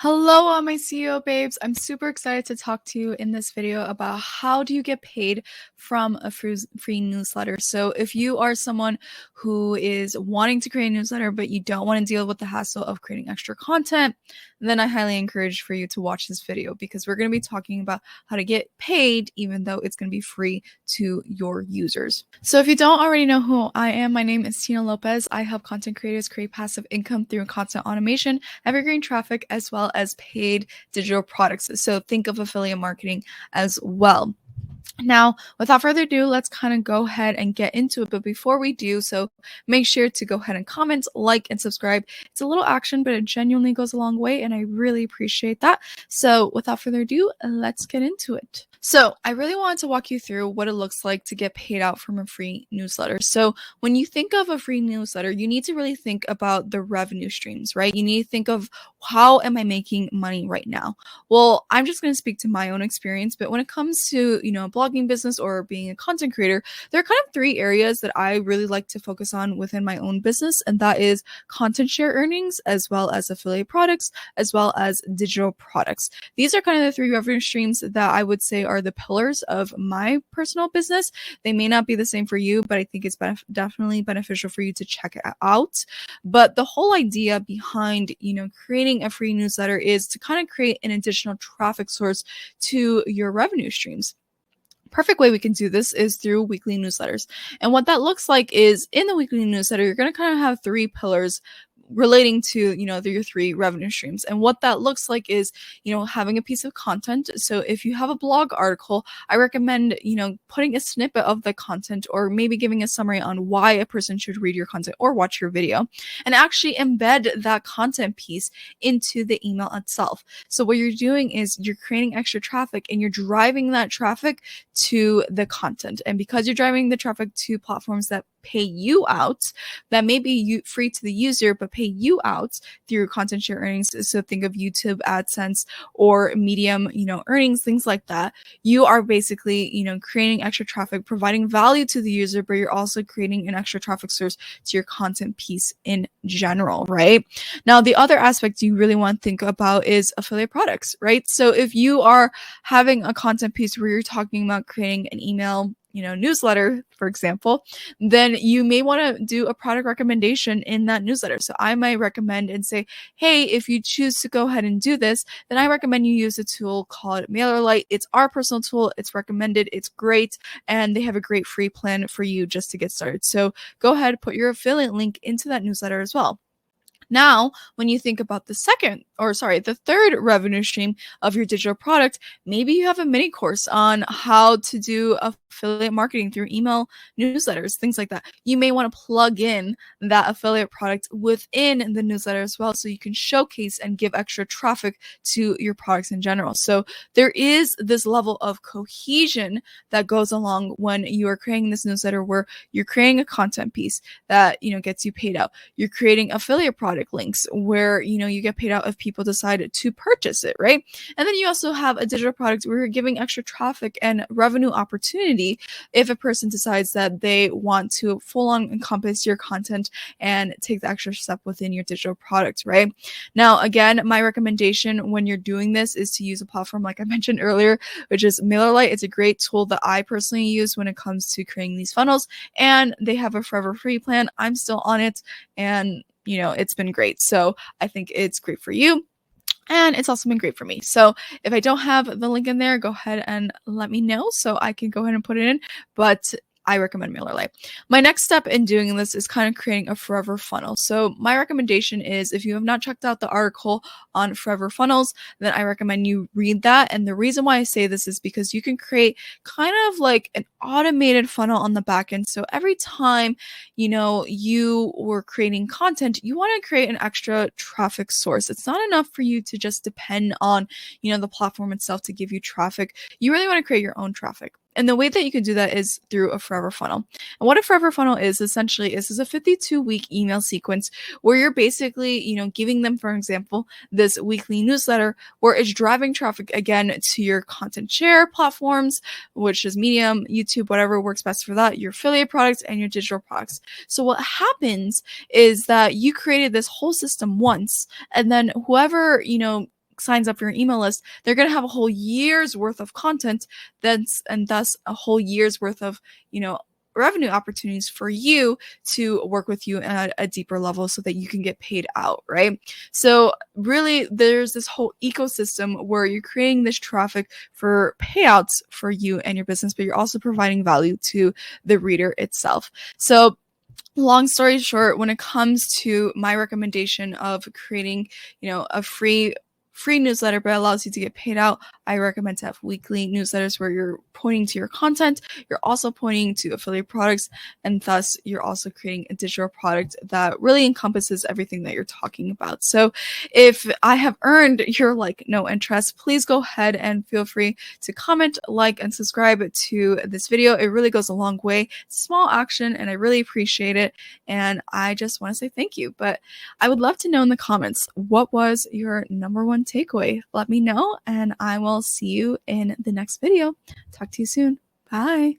Hello, all my CEO babes. I'm super excited to talk to you in this video about how do you get paid from a free newsletter. So if you are someone who is wanting to create a newsletter, but you don't want to deal with the hassle of creating extra content, then I highly encourage for you to watch this video because we're going to be talking about how to get paid even though it's going to be free to your users. So if you don't already know who I am, my name is Tina Lopez. I help content creators create passive income through content automation, evergreen traffic, as well as paid digital products. So think of affiliate marketing as well. Now, without further ado, let's kind of go ahead and get into it. But before we do so, make sure to go ahead and comment, like, and subscribe. It's a little action, but it genuinely goes a long way, and I really appreciate that. So without further ado, let's get into it. So I really wanted to walk you through what it looks like to get paid out from a free newsletter. So when you think of a free newsletter, you need to really think about the revenue streams, right? You need to think of how am I making money right now? Well, I'm just going to speak to my own experience, but when it comes to, blogging business or being a content creator, there are kind of three areas that I really like to focus on within my own business, and that is content share earnings, as well as affiliate products, as well as digital products. These are kind of the three revenue streams that I would say are the pillars of my personal business. They may not be the same for you, but I think it's definitely beneficial for you to check it out. But the whole idea behind, creating a free newsletter is to kind of create an additional traffic source to your revenue streams. Perfect way we can do this is through weekly newsletters. And what that looks like is in the weekly newsletter, you're going to kind of have three pillars relating to your three revenue streams. And what that looks like is having a piece of content. So if you have a blog article, I recommend putting a snippet of the content, or maybe giving a summary on why a person should read your content or watch your video, and actually embed that content piece into the email itself. So what you're doing is you're creating extra traffic, and you're driving that traffic to the content. And because you're driving the traffic to platforms that pay you out, that may be free to the user, but pay you out through content share earnings. So think of YouTube AdSense or Medium, earnings, things like that. You are basically, creating extra traffic, providing value to the user, but you're also creating an extra traffic source to your content piece in general, right? Now, the other aspect you really want to think about is affiliate products, right? So if you are having a content piece where you're talking about creating an email newsletter, for example, then you may want to do a product recommendation in that newsletter. So I might recommend and say, hey, if you choose to go ahead and do this, then I recommend you use a tool called MailerLite. It's our personal tool. It's recommended. It's great. And they have a great free plan for you just to get started. So go ahead, put your affiliate link into that newsletter as well. Now, when you think about the third revenue stream of your digital product, maybe you have a mini course on how to do affiliate marketing through email newsletters, things like that. You may want to plug in that affiliate product within the newsletter as well, so you can showcase and give extra traffic to your products in general. So there is this level of cohesion that goes along when you are creating this newsletter, where you're creating a content piece that gets you paid out. You're creating affiliate product links where you get paid out if people decide to purchase it, right? And then you also have a digital product where you're giving extra traffic and revenue opportunity if a person decides that they want to full on encompass your content and take the extra step within your digital product, right? Now, again, my recommendation when you're doing this is to use a platform like I mentioned earlier, which is MailerLite. It's a great tool that I personally use when it comes to creating these funnels, and they have a forever free plan. I'm still on it, and it's been great. So I think it's great for you. And it's also been great for me. So if I don't have the link in there, go ahead and let me know so I can go ahead and put it in. But I recommend MailerLite. My next step in doing this is kind of creating a forever funnel. So my recommendation is, if you have not checked out the article on forever funnels, then I recommend you read that. And the reason why I say this is because you can create kind of like an automated funnel on the back end. So every time, you were creating content, you want to create an extra traffic source. It's not enough for you to just depend on, the platform itself to give you traffic. You really want to create your own traffic. And the way that you can do that is through a forever funnel. And what a forever funnel is essentially is a 52-week email sequence where you're basically, giving them, for example, this weekly newsletter where it's driving traffic again to your content share platforms, which is Medium, YouTube, whatever works best for that, your affiliate products and your digital products. So what happens is that you created this whole system once, and then whoever, signs up for your email list, they're going to have a whole year's worth of content, and thus a whole year's worth of, revenue opportunities for you to work with you at a deeper level so that you can get paid out, right? So really, there's this whole ecosystem where you're creating this traffic for payouts for you and your business, but you're also providing value to the reader itself. So long story short, when it comes to my recommendation of creating, a free newsletter but allows you to get paid out, I recommend to have weekly newsletters where you're pointing to your content, you're also pointing to affiliate products, and thus you're also creating a digital product that really encompasses everything that you're talking about. So if I have earned your no interest, please go ahead and feel free to comment, like, and subscribe to this video. It really goes a long way. Small action, and I really appreciate it. And I just want to say thank you. But I would love to know in the comments, what was your number one takeaway? Let me know, and I will see you in the next video. Talk to you soon. Bye.